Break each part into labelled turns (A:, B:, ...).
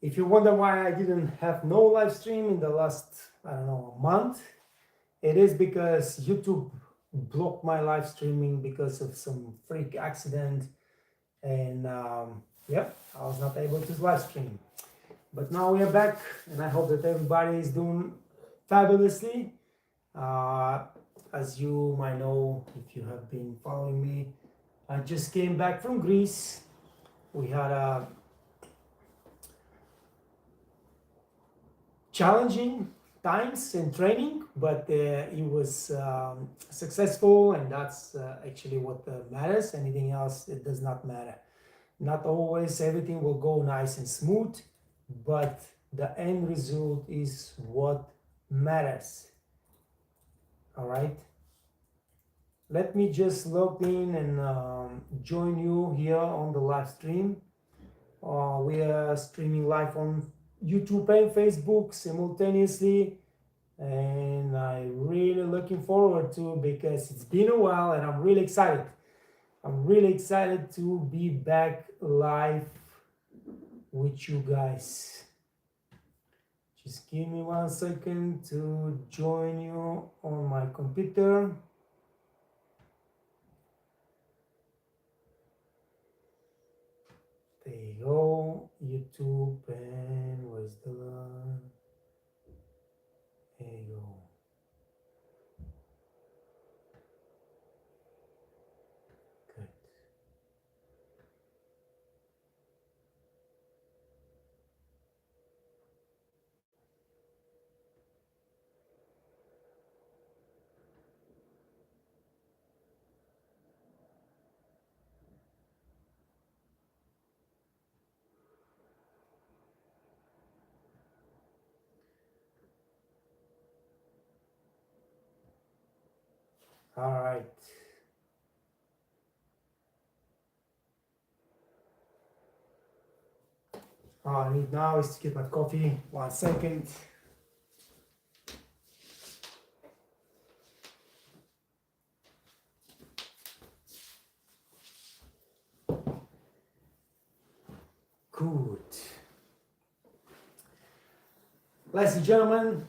A: If you wonder why I didn't have no live stream in the last, I don't know, month, it is because YouTube blocked my live streaming because of some freak accident, and yep, I was not able to live stream. But now we are back, and I hope that everybody is doing fabulously. Uh, as you might know, if you have been following me, I just came back from Greece. We had a challenging times and training, but it was successful, and that's actually what matters. Anything else, it does not matter. Not always everything will go nice and smooth, but the end result is what matters. All right. Let me just log in and join you here on the live stream. We are streaming live on YouTube and Facebook simultaneously, and I'm really looking forward to it because it's been a while and I'm really excited. I'm really excited to be back live with you guys. Just give me 1 second to join you on my computer. There you go, YouTube, and where's the there you go. Good. All right. All I need now is to get my coffee. 1 second. Good. Ladies and gentlemen,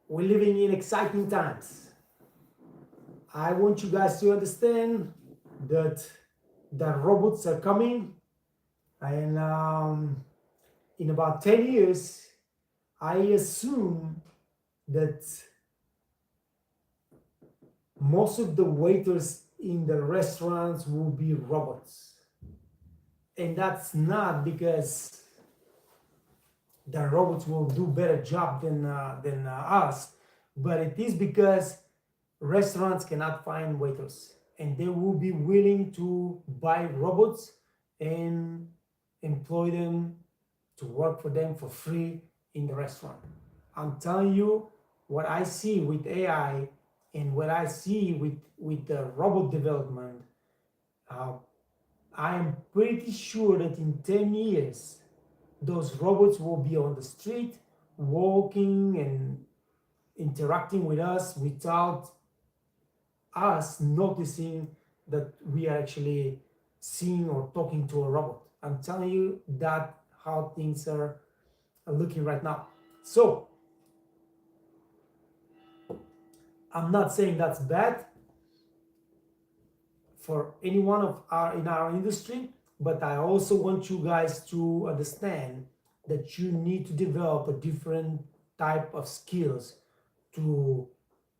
A: we're living in exciting times. I want you guys to understand that the robots are coming, and in about 10 years, I assume that most of the waiters in the restaurants will be robots. And that's not because the robots will do better job than us, but it is because restaurants cannot find waiters, and they will be willing to buy robots and employ them to work for them for free in the restaurant. I'm telling you what I see with AI and what I see with the robot development. uh, I am pretty sure that in 10 years those robots will be on the street walking and interacting with us without us noticing that we are actually seeing or talking to a robot. I'm telling you that how things are looking right now. So I'm not saying that's bad for anyone of our in our industry, but I also want you guys to understand that you need to develop a different type of skills to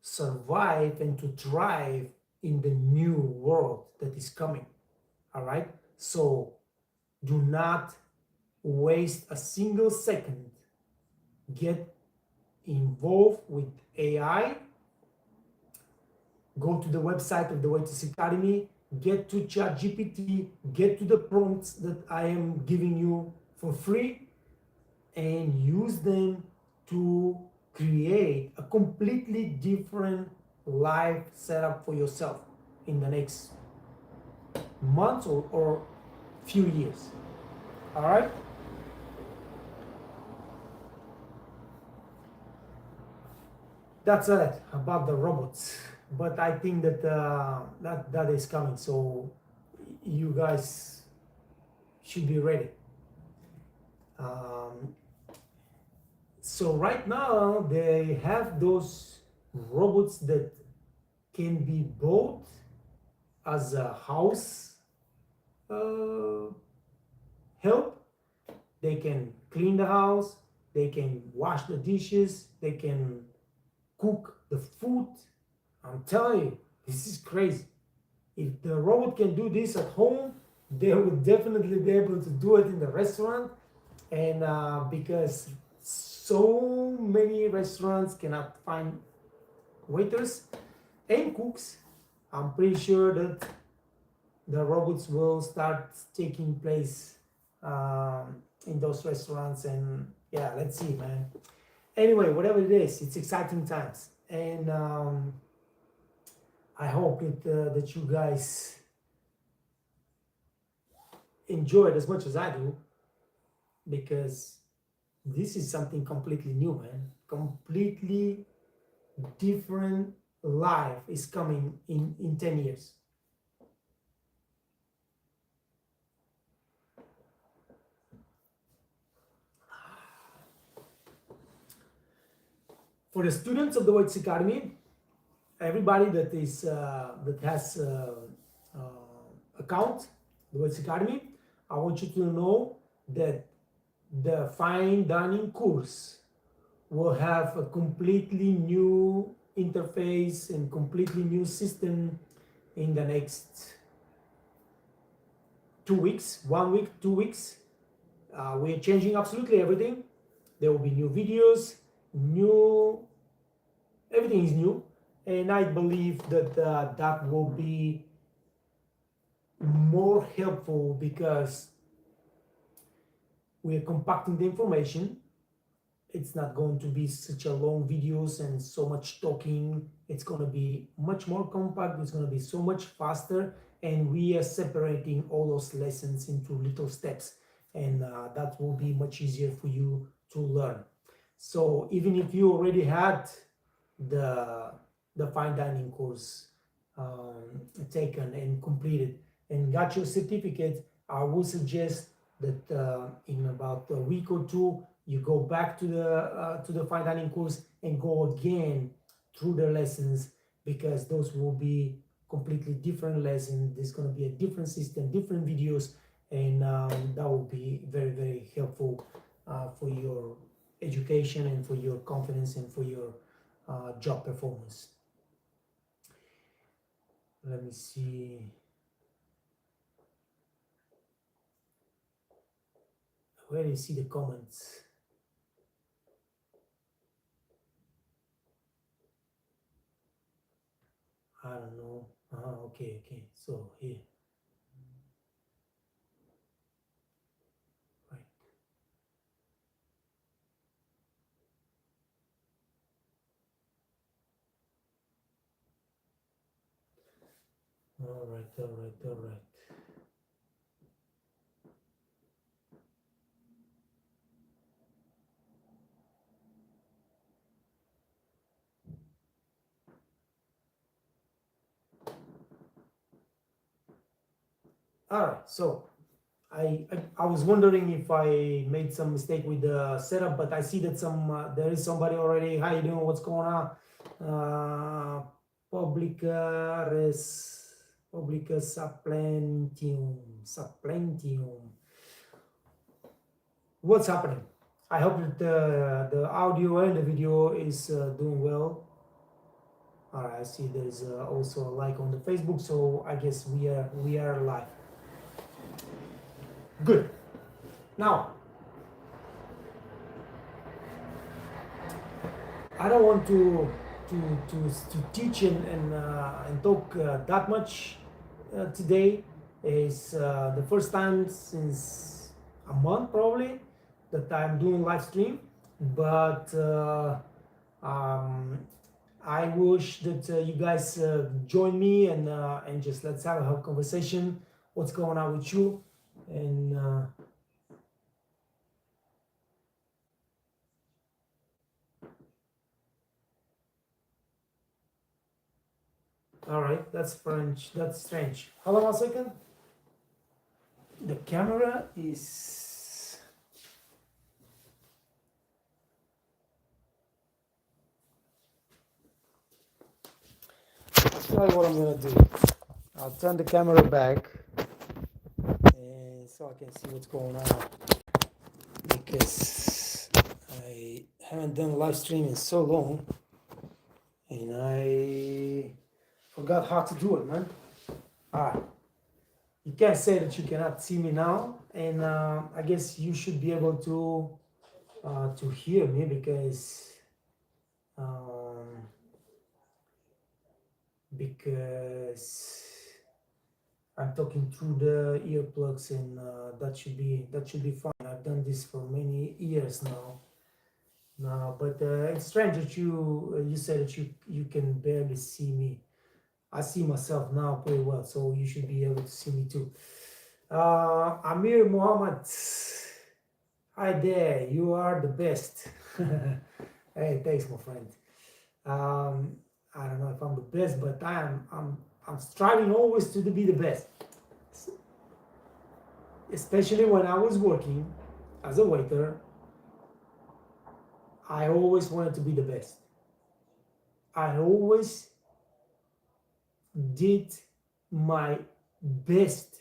A: survive and to thrive in the new world that is coming. All right. So do not waste a single second. Get involved with AI. Go to the website of the Waiters Academy, get to ChatGPT, get to the prompts that I am giving you for free, and use them to create a completely different life setup for yourself in the next months or few years. All right. That's it about the robots. But I think that that is coming. So you guys should be ready. Um, so right now they have those robots that can be bought as a house uh, help. They can clean the house, they can wash the dishes, they can cook the food. I'm telling you, this is crazy. If the robot can do this at home, they would definitely be able to do it in the restaurant. And because so many restaurants cannot find waiters and cooks, I'm pretty sure that the robots will start taking place in those restaurants. And yeah, let's see, man. Anyway, whatever it is, it's exciting times. And I hope that you guys enjoy it as much as I do, because this is something completely new, man. Completely different life is coming in 10 years. For the students of the Whites Academy, everybody that is that has account the Whites Academy, I want you to know that the fine dining course will have a completely new interface and completely new system in the next 2 weeks, 1 week, 2 weeks. We are changing absolutely everything. There will be new videos, new, everything is new. And I believe that that will be more helpful because we are compacting the information. It's not going to be such a long videos and so much talking. It's going to be much more compact. It's going to be so much faster. And we are separating all those lessons into little steps. And that will be much easier for you to learn. So even if you already had the fine dining course taken and completed and got your certificate, I would suggest that in about a week or two you go back to the fine dining course and go again through the lessons, because those will be completely different lessons. There's going to be a different system, different videos, and that will be very, very helpful for your education and for your confidence and for your job performance. Let me see. Where do you see the comments? I don't know. Okay. So here. Right. All right. All right. So I was wondering if I made some mistake with the setup, but I see that there is somebody already. How you doing? What's going on? Publica Saplentium. What's happening? I hope that the audio and the video is doing well. All right, I see there's also a like on the Facebook, so I guess we are live. Good. Now, I don't want to teach and talk that much today. Is the first time since a month probably that I'm doing live stream, but I wish that you guys join me and just let's have a conversation. What's going on with you? And all right, that's French. That's strange. Hold on a second. The camera is tell you what I'm gonna do. I'll turn the camera back and so I can see what's going on because I haven't done live stream in so long and I forgot how to do it, man. Alright. You can't say that you cannot see me now, and I guess you should be able to hear me um, because I'm talking through the earplugs, and that should be fine. I've done this for many years now. But it's strange that you said that you can barely see me. I see myself now pretty well, so you should be able to see me too. Amir Muhammad, hi there. You are the best. Hey, thanks, my friend. I don't know if I'm the best, but I'm striving always to be the best. Especially when I was working as a waiter, I always wanted to be the best. I always did my best.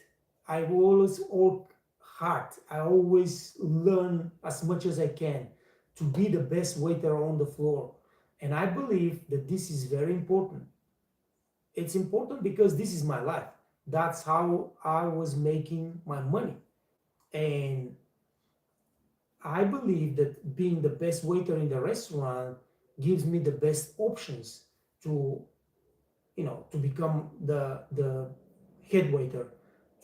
A: I always work hard. I always learn as much as I can to be the best waiter on the floor. And I believe that this is very important. It's important because this is my life. That's how I was making my money. And I believe that being the best waiter in the restaurant gives me the best options to, to become the head waiter,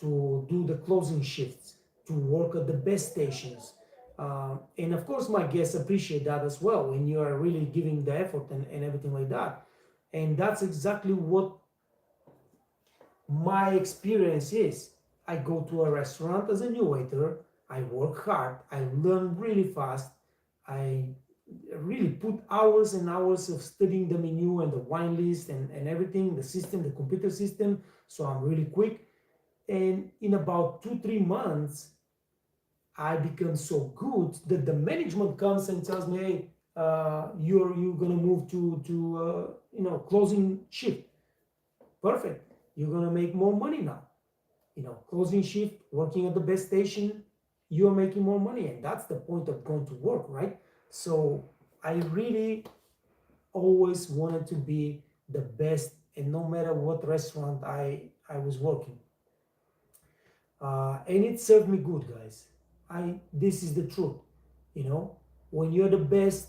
A: to do the closing shifts, to work at the best stations. And of course, my guests appreciate that as well when you are really giving the effort and everything like that. And that's exactly what my experience is. I go to a restaurant as a new waiter, I work hard, I learn really fast, I really put hours and hours of studying the menu and the wine list and everything, the system, the computer system, so I'm really quick. And in about 2-3 months, I become so good that the management comes and tells me, hey, you're gonna move to closing shift. Perfect. You're gonna make more money now. Closing shift, working at the best station, you're making more money, and that's the point of going to work, right? So I really always wanted to be the best, and no matter what restaurant I was working, and it served me good, guys. This is the truth, when you're the best,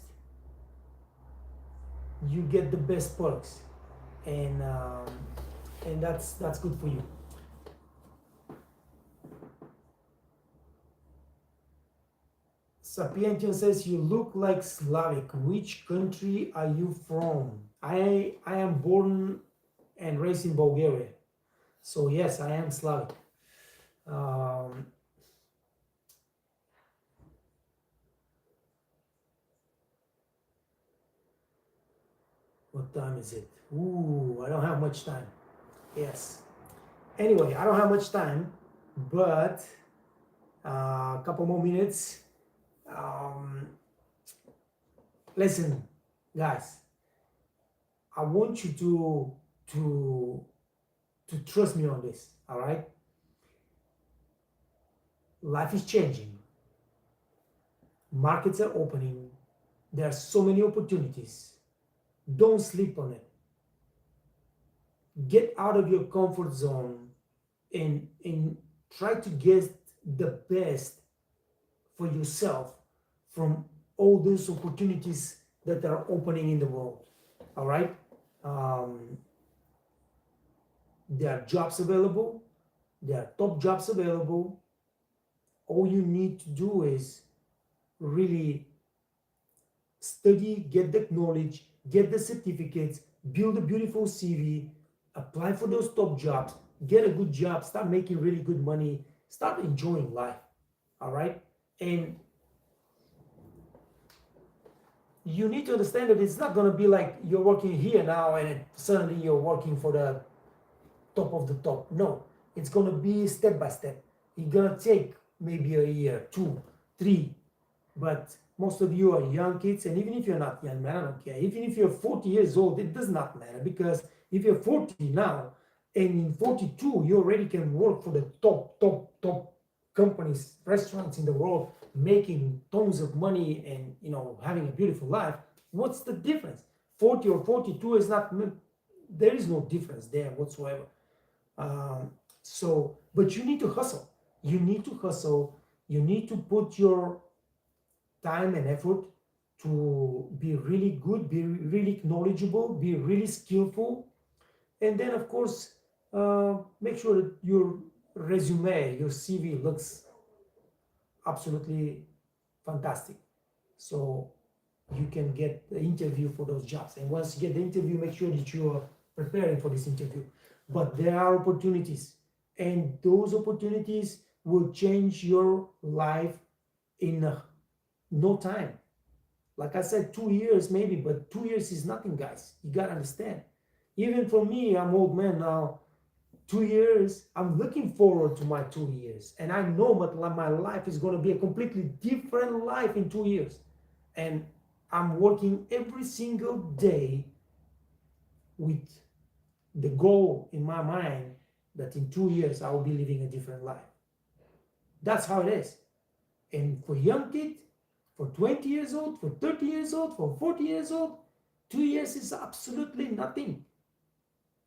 A: you get the best perks, and that's good for you. Sapientian says, you look like Slavic. Which country are you from? I am born and raised in Bulgaria. So yes, I am Slavic. What time is it? Ooh, I don't have much time. Yes. Anyway, I don't have much time, but a couple more minutes. Listen, guys, I want you to trust me on this, all right? Life is changing. Markets are opening. There are so many opportunities. Don't sleep on it. Get out of your comfort zone and try to get the best for yourself from all those opportunities that are opening in the world. All right? There are jobs available. There are top jobs available. All you need to do is really study, get the knowledge, get the certificates, build a beautiful CV, apply for those top jobs, get a good job, start making really good money, start enjoying life. All right? And you need to understand that it's not going to be like you're working here now and suddenly you're working for the top of the top. No, it's going to be step by step. It's going to take maybe a year, 2, 3, but most of you are young kids, and even if you're not young, man, I don't care. Even if you're 40 years old, it does not matter because If you're 40 now, and in 42 you already can work for the top companies, restaurants in the world, making tons of money and having a beautiful life, what's the difference? 40 or 42 is not, there is no difference there whatsoever. But you need to hustle. You need to hustle. You need to put your time and effort to be really good, be really knowledgeable, be really skillful, and then of course make sure that your resume, your CV looks absolutely fantastic, so you can get the interview for those jobs. And once you get the interview, make sure that you are preparing for this interview. But there are opportunities, and those opportunities will change your life in no time. Like I said, 2 years maybe, but 2 years is nothing, guys. You gotta understand. Even for me, I'm old man now. 2 years, I'm looking forward to my 2 years, and I know my life is going to be a completely different life in 2 years. And I'm working every single day with the goal in my mind that in 2 years I will be living a different life. That's how it is. And for young kids, for 20 years old, for 30 years old, for 40 years old, 2 years is absolutely nothing.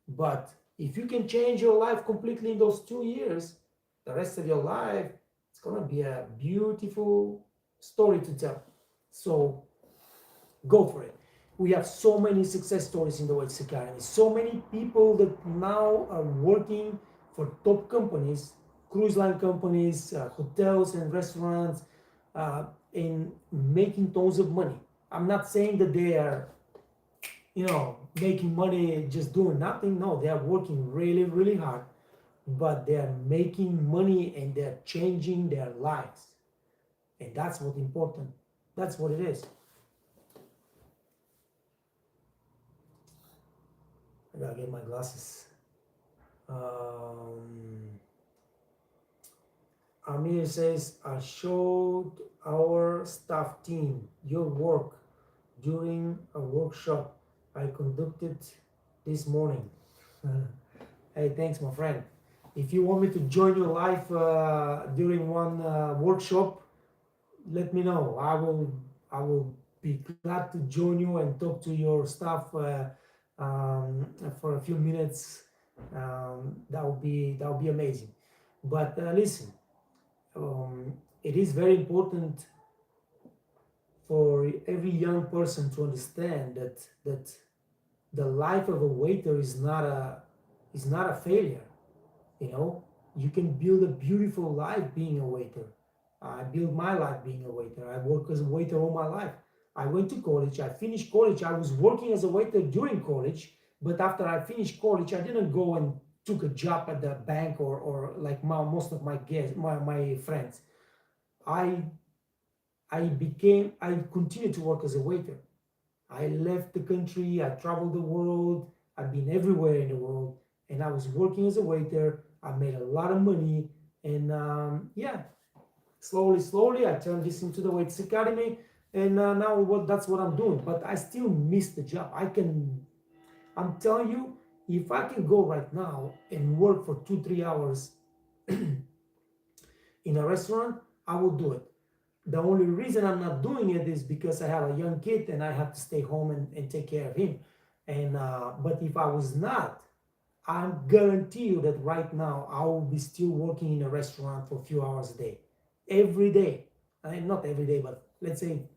A: But if you can change your life completely in those 2 years, the rest of your life, it's going to be a beautiful story to tell. So go for it. We have so many success stories in the Waiters Academy. So many people that now are working for top companies, cruise line companies, hotels and restaurants, in making tons of money. I'm not saying that they are, making money just doing nothing. No, they are working really, really hard, but they are making money and they're changing their lives. And that's what's important. That's what it is. I gotta get my glasses. Amir says, I showed our staff team your work during a workshop I conducted this morning. Hey, thanks, my friend. If you want me to join your live during one workshop, let me know. I will be glad to join you and talk to your staff for a few minutes. That would be amazing. But listen, it is very important for every young person to understand that the life of a waiter is not a failure. You can build a beautiful life being a waiter. I built my life being a waiter. I worked as a waiter all my life. I went to college. I finished college. I was working as a waiter during college, but after I finished college, I didn't go and took a job at the bank or like most of my friends. I continued to work as a waiter. I left the country, I traveled the world, I've been everywhere in the world, and I was working as a waiter. I made a lot of money, and slowly, I turned this into the Waiters Academy, and now that's what I'm doing. But I still miss the job. I'm telling you, if I can go right now and work for 2-3 hours in a restaurant, I will do it. The only reason I'm not doing it is because I have a young kid and I have to stay home and take care of him. And but if I was not, I guarantee you that right now I will be still working in a restaurant for a few hours a day, every day. Not every day, but let's say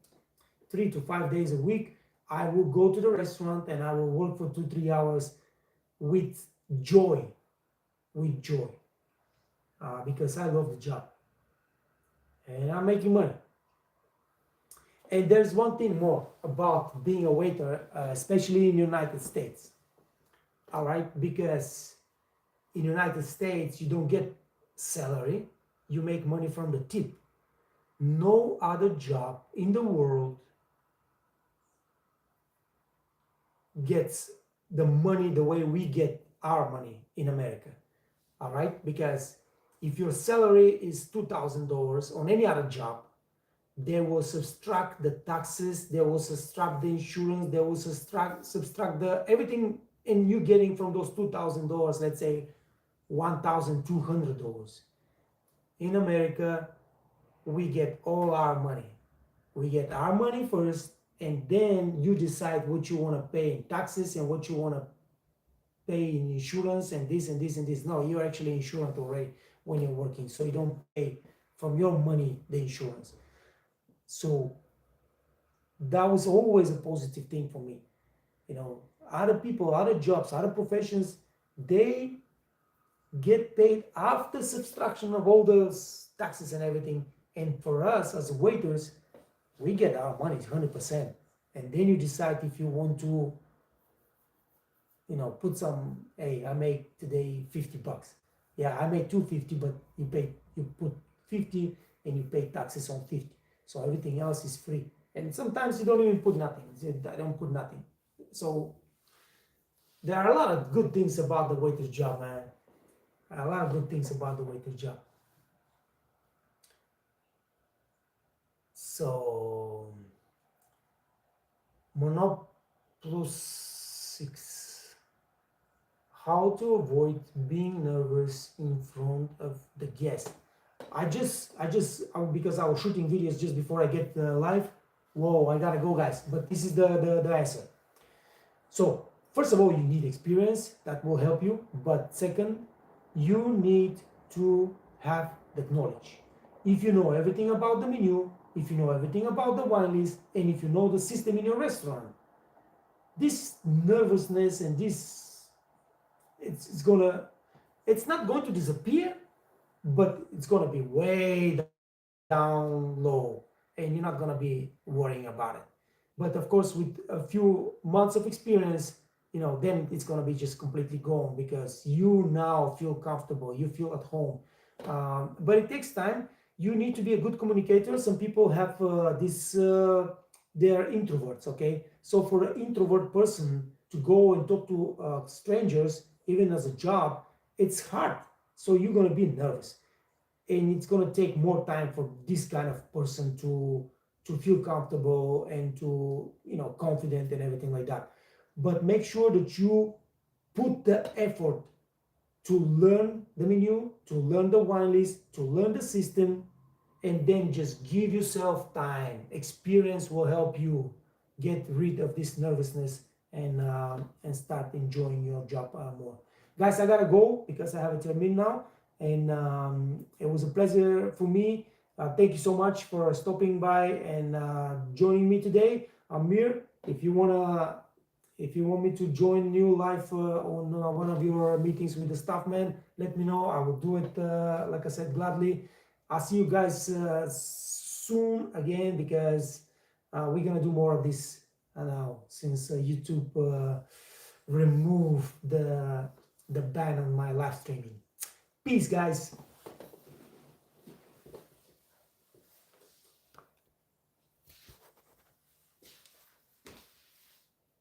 A: 3 to 5 days a week. I will go to the restaurant and I will work for 2-3 hours with joy, because I love the job. And I'm making money. And there's one thing more about being a waiter, especially in the United States. All right, because in the United States, you don't get salary, you make money from the tip. No other job in the world gets the money the way we get our money in America. All right, because if your salary is $2,000 on any other job, they will subtract the taxes, they will subtract the insurance, they will subtract the everything and you're getting from those $2,000, let's say $1,200. In America, we get all our money. We get our money first, and then you decide what you want to pay in taxes and what you want to pay in insurance and this and this and this. No, you're actually insured already when you're working, so you don't pay from your money the insurance. So that was always a positive thing for me. You know, other people, other jobs, other professions, they get paid after subtraction of all those taxes and everything. And for us as waiters, we get our money 100%. And then you decide if you want to, you know, put some, hey, I make today $50. Yeah, I make $250, but you put 50 and you pay taxes on 50. So everything else is free. And sometimes you don't even put nothing. I don't put nothing. So there are a lot of good things about the waiter's job, man. A lot of good things about the waiter's job. So Monoplus 6. How to avoid being nervous in front of the guest. Because I was shooting videos just before I get live. Whoa, I gotta go, guys. But this is the answer. So first of all, you need experience that will help you. But second, you need to have that knowledge. If you know everything about the menu, if you know everything about the wine list, and if you know the system in your restaurant, this nervousness and this, it's not going to disappear, but it's going to be way down low, and you're not going to be worrying about it. But of course, with a few months of experience, you know, then it's going to be just completely gone, because you now feel comfortable, you feel at home. But it takes time. You need to be a good communicator. Some people have they're introverts, okay? So for an introvert person to go and talk to strangers, even as a job, it's hard. So you're going to be nervous, and it's going to take more time for this kind of person to feel comfortable and to, you know, confident and everything like that. But make sure that you put the effort to learn the menu, to learn the wine list, to learn the system, and then just give yourself time. Experience will help you get rid of this nervousness and start enjoying your job more. Guys, I gotta go because I have a termin now, and it was a pleasure for me. Thank you so much for stopping by and joining me today. Amir, if you want me to join you live on one of your meetings with the staff, man, let me know. I will do it, like I said, gladly. I'll see you guys soon again, because we're gonna do more of this now, since YouTube removed the ban on my live streaming. Peace, guys.